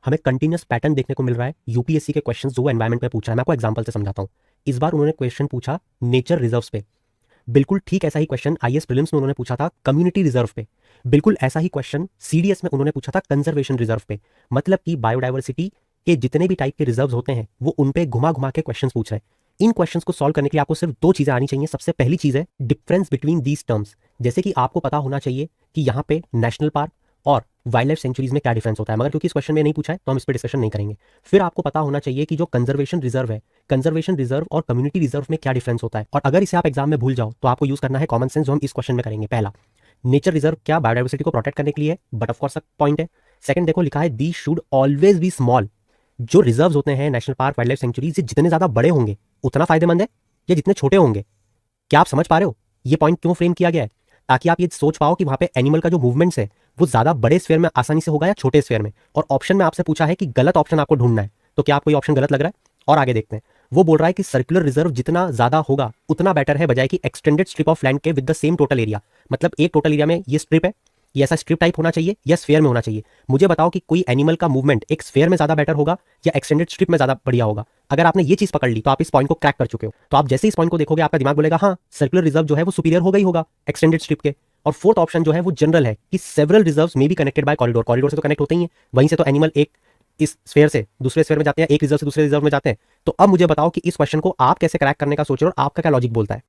हमें continuous pattern देखने को मिल रहा है यूपीएससी के क्वेश्चंस जो एनवायरमेंट में पूछ रहा है। मैं आपको एग्जांपल से समझाता हूँ। इस बार उन्होंने क्वेश्चन पूछा नेचर रिजर्व्स पे। बिल्कुल ठीक ऐसा ही क्वेश्चन आईएएस प्रीलिम्स में उन्होंने पूछा था कम्युनिटी रिजर्व पे। बिल्कुल ऐसा ही क्वेश्चन सीडीएस में उन्होंने पूछा था कंजर्वेशन रिजर्व पे। मतलब कि बायोडाइवर्सिटी के जितने भी टाइप के रिजर्व्स होते हैं वो उन पे घुमा घुमा के क्वेश्चंस पूछ रहे हैं। इन क्वेश्चंस को सॉल्व करने के लिए आपको सिर्फ दो चीजें आनी चाहिए। सबसे पहली चीज है डिफरेंस बिटवीन दीज टर्म्स। जैसे कि आपको पता होना चाहिए कि यहाँ पे नेशनल पार्क और वाइल्ड लाइफ सेंचुरीज में क्या डिफरेंस होता है, मगर क्योंकि इस क्वेश्चन में नहीं पूछा है तो हम इस पर डिस्कशन नहीं करेंगे। फिर आपको पता होना चाहिए कि जो कंजर्वेशन रिजर्व है, कंजर्वेशन रिजर्व और कम्युनिटी रिजर्व में क्या डिफरेंस होता है। और अगर इसे आप एग्जाम में भूल जाओ तो आपको यूज करना है कॉमन सेंस, जो हम इस क्वेश्चन में करेंगे। पहला, नेचर रिजर्व क्या बायोडाइवर्सिटी को प्रोटेक्ट करने के लिए है, बट ऑफ कोर्स पॉइंट है। सेकंड देखो लिखा है they should always be small. जो रिजर्व्स होते हैं national park wild life sanctuary से जितने ज्यादा बड़े होंगे उतना फायदेमंद है या जितने छोटे होंगे। क्या आप समझ पा रहे हो ये पॉइंट क्यों फ्रेम किया गया है? ताकि आप ये सोच पाओ कि वहां पे एनिमल का जो मूवमेंट्स है वो ज्यादा बड़े स्फीयर में आसानी से होगा या छोटे स्फीयर में। और ऑप्शन में आपसे पूछा है कि गलत ऑप्शन आपको ढूंढना है, तो क्या आपको ये ऑप्शन गलत लग रहा है? और आगे देखते हैं। वो बोल रहा है कि सर्कुलर रिजर्व जितना ज्यादा होगा उतना बेटर है, बजाय कि एक्सटेंडेड स्ट्रिप ऑफ लैंड के with the same total area. मतलब एक टोटल एरिया में ये स्ट्रिप है, ये ऐसा स्ट्रिप टाइप होना चाहिए या स्फीयर में होना चाहिए। मुझे बताओ कि कोई एनिमल का मूवमेंट एक स्फीयर में ज्यादा बेटर होगा या एक्सटेंडेड स्ट्रिप में ज्यादा बढ़िया होगा। अगर आपने ये चीज पकड़ ली तो आप इस पॉइंट को क्रैक कर चुके हो। तो आप जैसे इस पॉइंट को देखोगे आपका दिमाग बोलेगा हाँ सर्कुलर रिजर्व जो है वो सुपीरियर होगा ही होगा एक्सटेंडेड स्ट्रिप के। और फोर्थ ऑप्शन जो है वो जनरल है कि सेवरल रिजर्व्स में be connected by corridor. Corridor से तो कनेक्ट होते ही हैं, वहीं से तो एनिमल एक इस स्फीयर से दूसरे स्फीयर में जाते हैं, एक रिजर्व से दूसरे रिजर्व में जाते हैं। तो अब मुझे बताओ कि इस क्वेश्चन को आप कैसे क्रैक करने का सोच रहे हो और आपका क्या लॉजिक बोलता है।